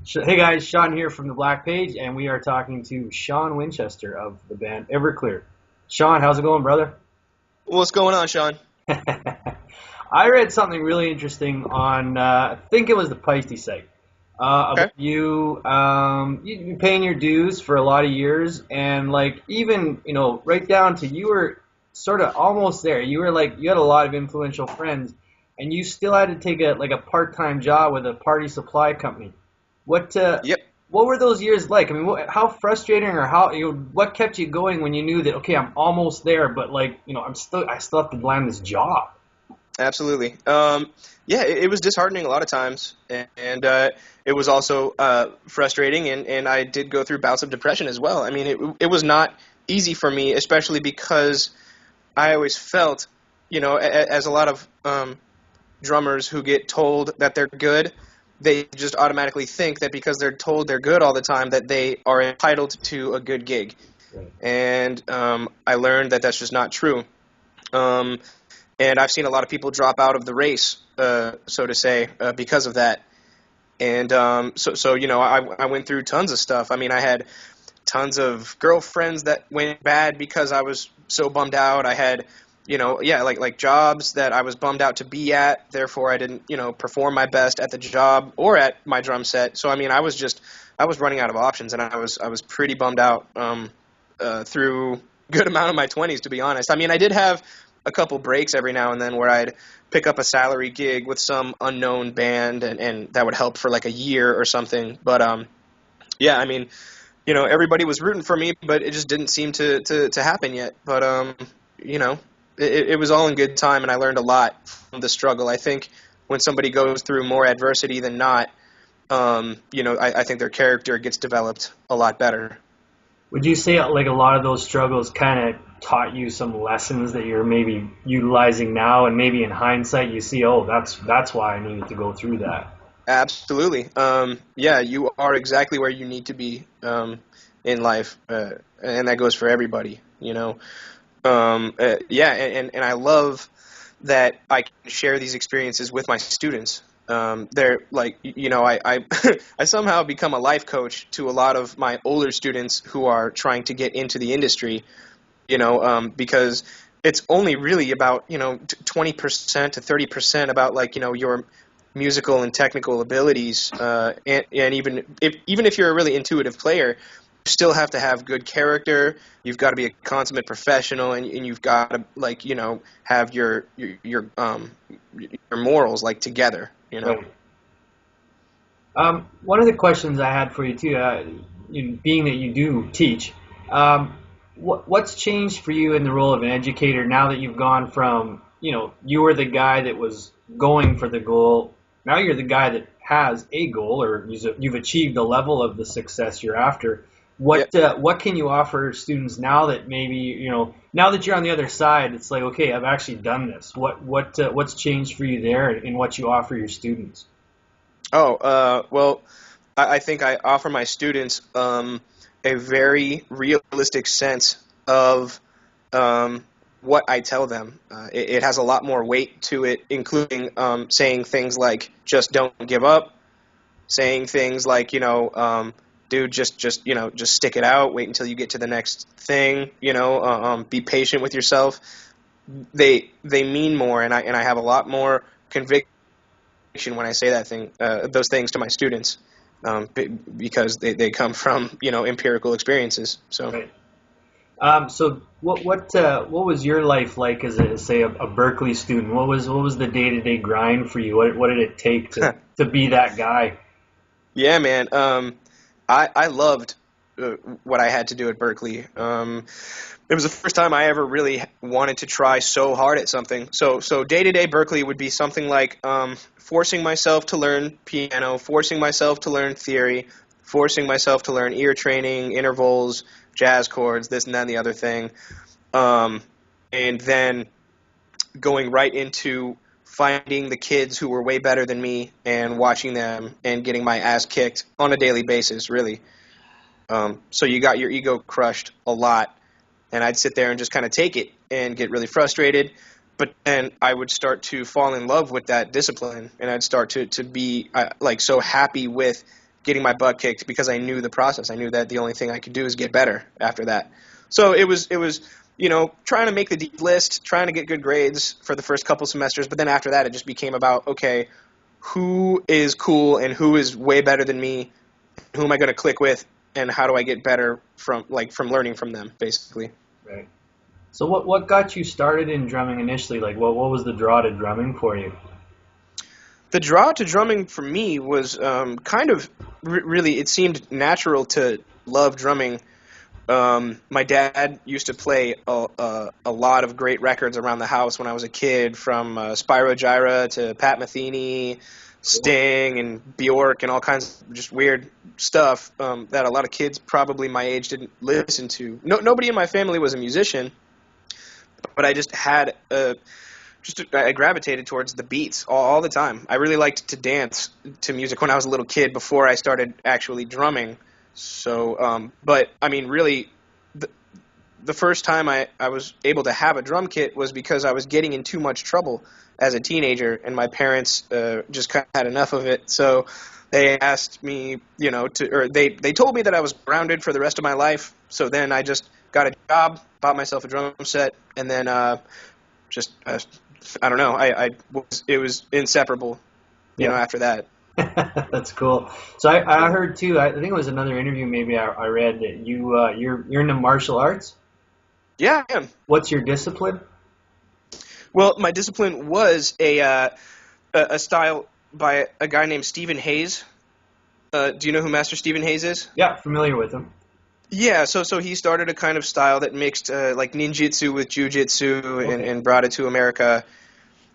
Hey guys, Sean here from the Black Page, and we are talking to Sean Winchester of the band Everclear. Sean, how's it going, brother? What's going on, Sean? I read something really interesting on, I think it was the Peisty site, Okay. about you paying your dues for a lot of years, and like even right down to you were sort of almost there. You were like you had a lot of influential friends, and you still had to take a part-time job with a party supply company. What uh, Yep. what were those years like? I mean, how frustrating or what kept you going when you knew that okay, I'm almost there, but I still have to land this job. Absolutely. Yeah, it was disheartening a lot of times, and it was also frustrating, and I did go through bouts of depression as well. I mean, it was not easy for me, especially because I always felt, as a lot of drummers who get told that they're good, they just automatically think that because they're told they're good all the time, that they are entitled to a good gig. Right. And I learned that that's just not true. Um, and I've seen a lot of people drop out of the race, so to say, because of that. And so I went through tons of stuff. I mean, I had tons of girlfriends that went bad because I was so bummed out. I had, yeah, like jobs that I was bummed out to be at. Therefore, I didn't, perform my best at the job or at my drum set. So I mean, I was running out of options, and I was pretty bummed out through a good amount of my 20s, to be honest. I mean, I did have a couple breaks every now and then where I'd pick up a salary gig with some unknown band, and that would help for like a year or something. But yeah, I mean, everybody was rooting for me, but it just didn't seem to happen yet. But you know, it was all in good time, and I learned a lot from the struggle. I think when somebody goes through more adversity than not, I think their character gets developed a lot better. Would you say like a lot of those struggles kind of taught you some lessons that you're maybe utilizing now, and maybe in hindsight you see, oh, that's why I needed to go through that. Absolutely. Yeah, you are exactly where you need to be in life, and that goes for everybody. Yeah, and I love that I can share these experiences with my students. They're like, I I somehow become a life coach to a lot of my older students who are trying to get into the industry. Because it's only really about 20% to 30% about like your musical and technical abilities, and even if you're a really intuitive player, you still have to have good character. You've got to be a consummate professional, and you've got to like have your morals like together. Right. One of the questions I had for you too, being that you do teach, what's changed for you in the role of an educator now that you've gone from, you were the guy that was going for the goal, now you're the guy that has a goal, or you've achieved the level of the success you're after. Yeah. What can you offer students now that maybe, now that you're on the other side, it's like, okay, I've actually done this. What's changed for you there in what you offer your students? Oh, well, I think I offer my students a very realistic sense of what I tell them. It has a lot more weight to it, including saying things like "just don't give up," saying things like "dude, just stick it out, wait until you get to the next thing," be patient with yourself. They mean more, and I have a lot more conviction when I say those things to my students, because they come from empirical experiences. So Right. So what was your life like as a Berkeley student? What was the day-to-day grind for you? What did it take to be that guy? yeah, man. I loved what I had to do at Berkeley. It was the first time I ever really wanted to try so hard at something. So day to day Berkeley would be something like forcing myself to learn piano, forcing myself to learn theory, forcing myself to learn ear training, intervals, jazz chords, this and that and the other thing, um, and then going right into finding the kids who were way better than me and watching them and getting my ass kicked on a daily basis, really. So you got your ego crushed a lot, and I'd sit there and just kind of take it and get really frustrated. But then I would start to fall in love with that discipline, and I'd start to be like so happy with getting my butt kicked because I knew the process. I knew that the only thing I could do is get better after that. So it was trying to make the D list, trying to get good grades for the first couple semesters, but then after that it just became about, okay, who is cool and who is way better than me? Who am I going to click with, and how do I get better from learning from them, basically. Right. So what got you started in drumming initially? Like what was the draw to drumming for you? The draw to drumming for me was kind of really, it seemed natural to love drumming. My dad used to play a lot of great records around the house when I was a kid, from Spyro Gyra to Pat Metheny, Sting, and Bjork, and all kinds of just weird stuff that a lot of kids probably my age didn't listen to. Nobody in my family was a musician, but I just had I gravitated towards the beats all the time. I really liked to dance to music when I was a little kid before I started actually drumming. So, but I mean, really, the first time I was able to have a drum kit was because I was getting in too much trouble as a teenager, and my parents just kind of had enough of it. So they asked me, they told me that I was grounded for the rest of my life. So then I just got a job, bought myself a drum set, and then I don't know. It was inseparable, after that. That's cool. So I heard too. I think it was another interview. Maybe I read that you're into martial arts. Yeah, I am. What's your discipline? Well, my discipline was a style by a guy named Stephen Hayes. Do you know who Master Stephen Hayes is? Yeah, familiar with him. Yeah, so he started a kind of style that mixed like ninjutsu with jujitsu, Okay. and brought it to America.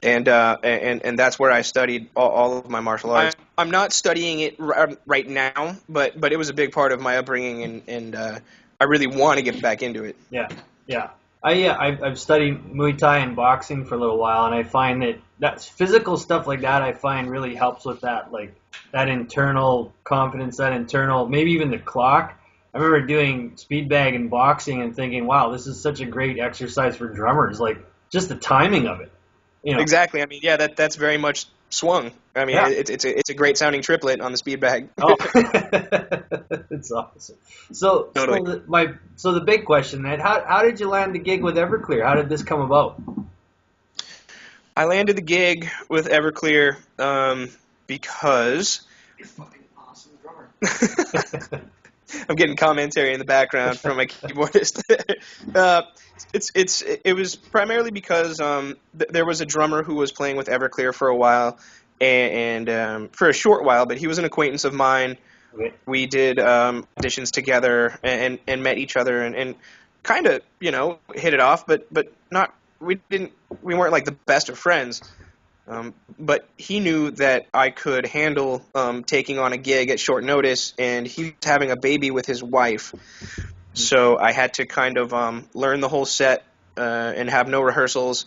And that's where I studied all of my martial arts. I'm not studying it right now, but it was a big part of my upbringing, and I really want to get back into it. Yeah. I've studied Muay Thai and boxing for a little while, and I find that's physical stuff like that. I find really helps with that, like that internal confidence, that internal, maybe even the clock. I remember doing speed bag and boxing and thinking, wow, this is such a great exercise for drummers. Like just the timing of it. Exactly. I mean, yeah, that's very much swung. I mean, Yeah. it's a great sounding triplet on the speed bag. Oh, it's awesome. So, Totally. so the big question, Ed, how did you land the gig with Everclear? How did this come about? I landed the gig with Everclear because You're fucking awesome drummer. I'm getting commentary in the background from my keyboardist. It was primarily because there was a drummer who was playing with Everclear for a while, and for a short while, but he was an acquaintance of mine. Okay. We did auditions together and met each other and kind of hit it off, but not we weren't like the best of friends. But he knew that I could handle taking on a gig at short notice, and he was having a baby with his wife. So I had to kind of learn the whole set and have no rehearsals,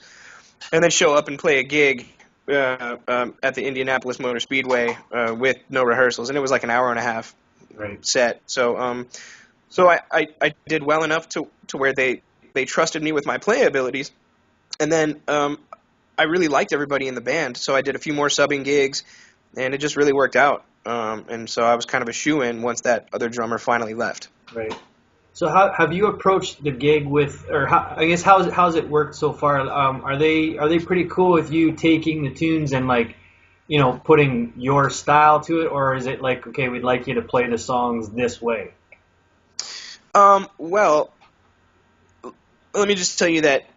and then show up and play a gig at the Indianapolis Motor Speedway with no rehearsals, and it was like an hour and a half set. So so I did well enough to where they trusted me with my play abilities, and then I really liked everybody in the band, so I did a few more subbing gigs, and it just really worked out. And so I was kind of a shoo-in once that other drummer finally left. Right. So how have you approached the gig with, or how's it worked so far? Are they pretty cool with you taking the tunes and putting your style to it, or is it like, okay, we'd like you to play the songs this way? Well, let me just tell you that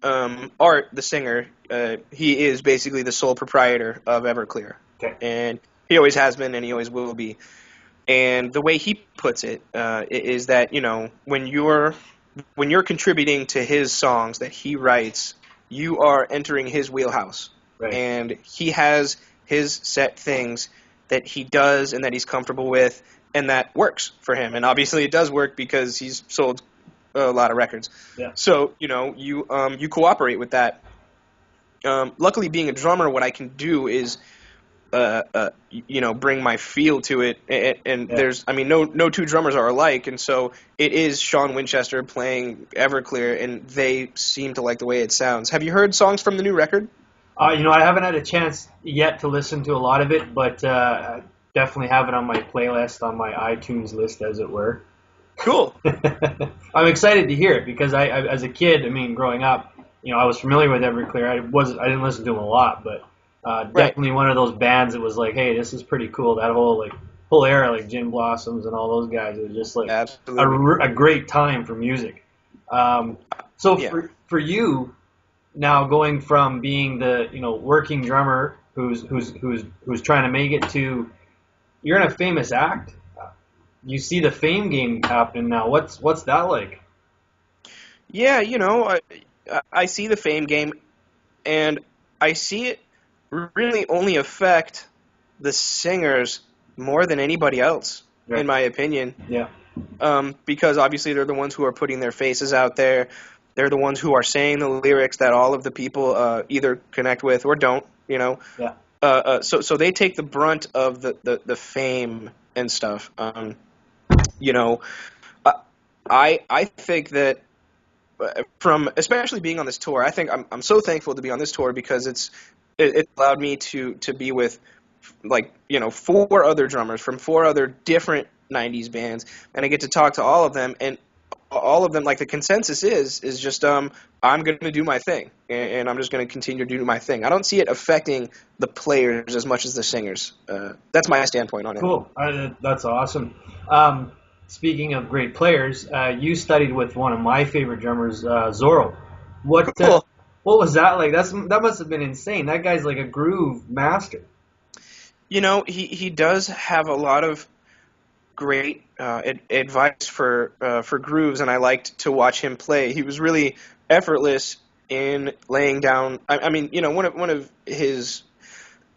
Art, the singer, he is basically the sole proprietor of Everclear. Okay. And he always has been, and he always will be. And the way he puts it is that, when you're contributing to his songs that he writes, you are entering his wheelhouse. Right. And he has his set things that he does and that he's comfortable with, and that works for him. And obviously it does work because he's sold a lot of records. Yeah. So, you cooperate with that. Luckily, being a drummer, what I can do is bring my feel to it, and there's, no two drummers are alike, and so it is Sean Winchester playing Everclear, and they seem to like the way it sounds. Have you heard songs from the new record? I haven't had a chance yet to listen to a lot of it, but definitely have it on my playlist, on my iTunes list, as it were. Cool. I'm excited to hear it because as a kid, I mean, growing up, I was familiar with Everclear. I didn't listen to them a lot, but Right. definitely one of those bands that was like, hey, this is pretty cool. That whole era, like Gin Blossoms and all those guys, it was just like Absolutely. a great time for music. Um, so Yeah. for you now, going from being the working drummer who's trying to make it to you're in a famous act. You see the fame game happening now. What's that like? Yeah, I see the fame game, and I see it really only affect the singers more than anybody else, in Right. my opinion. Yeah. Because obviously they're the ones who are putting their faces out there. They're the ones who are saying the lyrics that all of the people either connect with or don't. Yeah. So they take the brunt of the fame and stuff. You know, uh, I think that from especially being on this tour, I think I'm so thankful to be on this tour because it allowed me to be with like four other drummers from four other different '90s bands, and I get to talk to all of them, and all of them, like, the consensus is just I'm going to do my thing, and I'm just going to continue to do my thing. I don't see it affecting the players as much as the singers. That's my standpoint on it. Cool. That's awesome. Speaking of great players, you studied with one of my favorite drummers, Zoro. What uh, Cool. what was that like? That must have been insane. That guy's like a groove master. He does have a lot of great advice for grooves, and I liked to watch him play. He was really effortless in laying down. I mean, one of his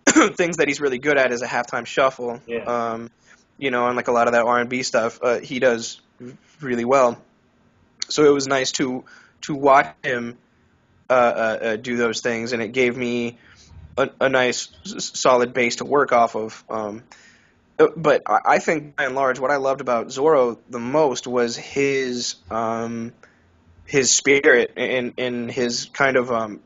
things that he's really good at is a halftime shuffle. Yeah. And like a lot of that R&B stuff, he does really well. So it was nice to watch him do those things, and it gave me a nice solid base to work off of. But I think by and large, what I loved about Zorro the most was his spirit and his kind of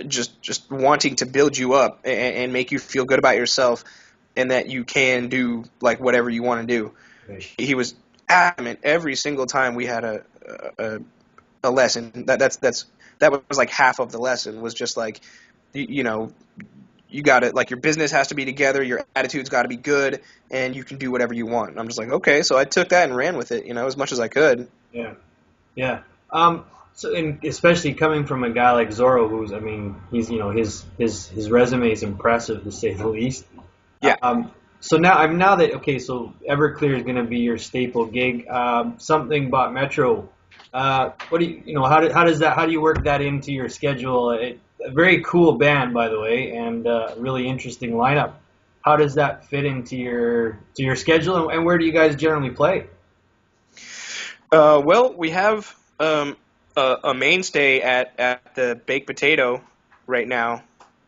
just wanting to build you up and make you feel good about yourself, and that you can do like whatever you want to do. Right. He was adamant every single time we had a, a lesson. That was like half of the lesson was just like, you know, you got to, like, your business has to be together, your attitude's got to be good, and you can do whatever you want. And I'm just like, okay, so I took that and ran with it, as much as I could. Yeah. Yeah. So, and especially coming from a guy like Zorro, who's, I mean, he's, his resume is impressive to say the least. Yeah. So now that okay, so Everclear is going to be your staple gig. Something about Metro. What do how do you work that into your schedule? A very cool band, by the way, and really interesting lineup. How does that fit into your schedule, and where do you guys generally play? Well, we have a mainstay at the Baked Potato right now,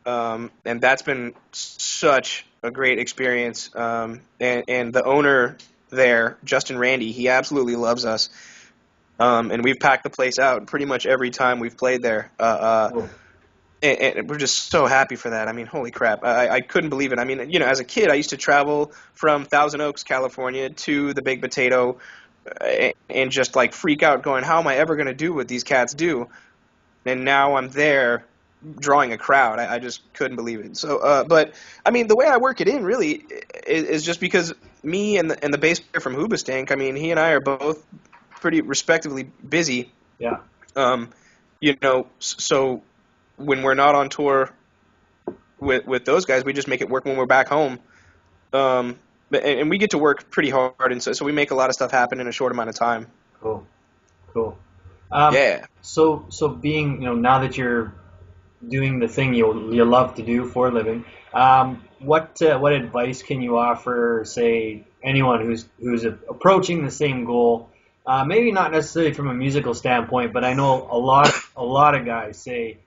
and that's been such a great experience. And the owner there, Justin Randy, he absolutely loves us. And we've packed the place out pretty much every time we've played there. Cool. And we're just so happy for that. I mean, holy crap. I couldn't believe it. I mean, as a kid, I used to travel from Thousand Oaks, California to the Big Potato and just, like, freak out going, how am I ever going to do what these cats do? And now I'm there drawing a crowd. I just couldn't believe it. So, but, I mean, the way I work it in, really, is just because me and the bass player from Hoobastank, I mean, he and I are both pretty respectively busy. Yeah. So when we're not on tour with those guys, we just make it work when we're back home. And we get to work pretty hard, and so we make a lot of stuff happen in a short amount of time. Cool. Cool. Yeah. So being, now that you're doing the thing you love to do for a living, what advice can you offer, say, anyone who's approaching the same goal? Maybe not necessarily from a musical standpoint, but I know a lot of guys say,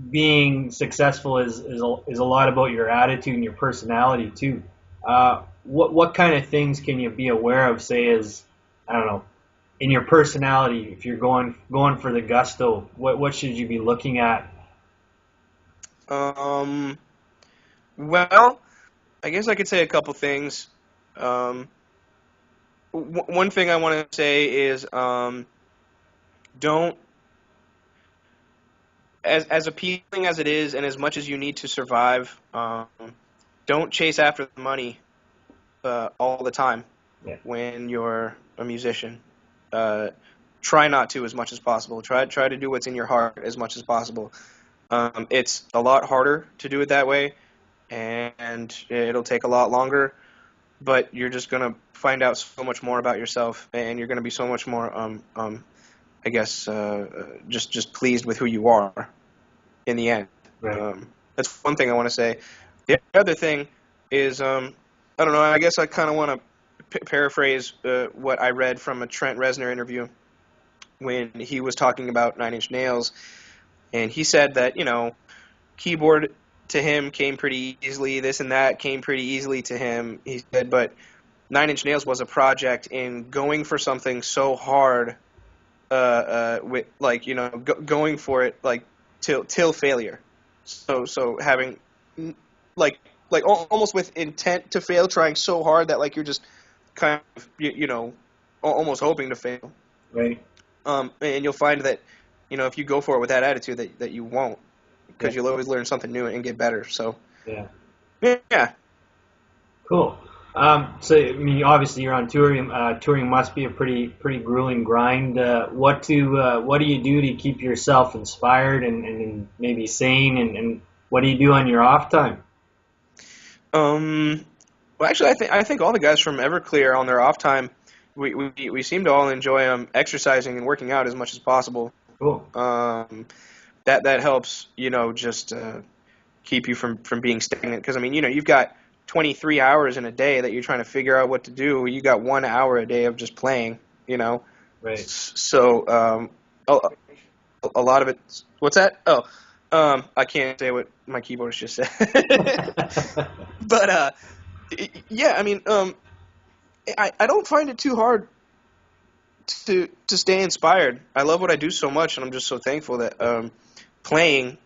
being successful is a lot about your attitude and your personality too. What kind of things can you be aware of, say, as, I don't know, in your personality, if you're going for the gusto, what should you be looking at? Well, I guess I could say a couple things. Um, one thing I want to say is don't, as appealing as it is, and as much as you need to survive, don't chase after the money all the time Yeah. when you're a musician. Try not to as much as possible. Try to do what's in your heart as much as possible. It's a lot harder to do it that way, and it'll take a lot longer. But you're just gonna find out so much more about yourself, and you're gonna be so much more, I guess, just pleased with who you are in the end. Right. That's one thing I want to say. The other thing is, I don't know. I guess I kind of want to paraphrase what I read from a Trent Reznor interview when he was talking about Nine Inch Nails, and he said that keyboard to him came pretty easily. This and that came pretty easily to him. He said, but Nine Inch Nails was a project in going for something so hard, with going for it like till failure. So having almost with intent to fail, trying so hard that like you're just kind of almost hoping to fail. Right. And you'll find that if you go for it with that attitude that you won't, because you'll always learn something new and get better. So Yeah. yeah. Cool. So I mean, obviously you're on touring. Touring must be a pretty grueling grind. What do you do to keep yourself inspired and maybe sane? And what do you do on your off time? Well, actually, I think all the guys from Everclear on their off time, we seem to all enjoy exercising and working out as much as possible. Cool. That helps, just keep you from being stagnant. Because I mean, you've got 23 hours in a day that you're trying to figure out what to do. You got 1 hour a day of just playing. Right. So a lot of it. What's that? Oh, I can't say what my keyboardist just said. But yeah, I mean, I don't find it too hard to stay inspired. I love what I do so much, and I'm just so thankful that playing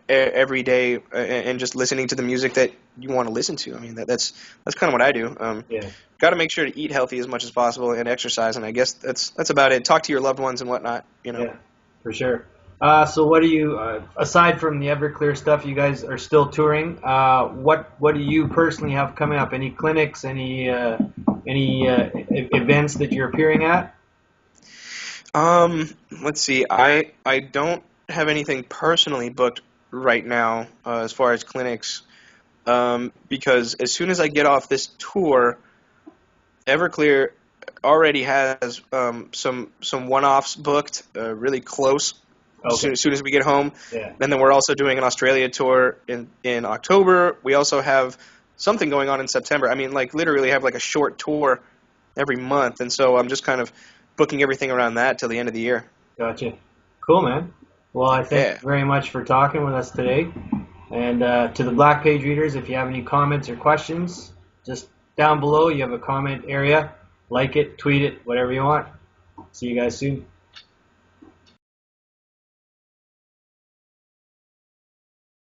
every day and just listening to the music that you want to listen to. I mean, that's kind of what I do. Yeah. Got to make sure to eat healthy as much as possible and exercise, and I guess that's about it. Talk to your loved ones and whatnot. Yeah, for sure. So what do you, aside from the Everclear stuff, you guys are still touring. What do you personally have coming up? Any clinics, any events that you're appearing at? Let's see. I don't have anything personally booked right now as far as clinics, because as soon as I get off this tour, Everclear already has some one-offs booked really close. Okay. As soon as we get home. Yeah. And then we're also doing an Australia tour in October. We also have something going on in September. I mean, like literally have like a short tour every month. And so I'm just kind of booking everything around that till the end of the year. Gotcha. Cool, man. Well, I thank you very much for talking with us today. And to the Black Page readers, if you have any comments or questions, just down below you have a comment area. Like it, tweet it, whatever you want. See you guys soon.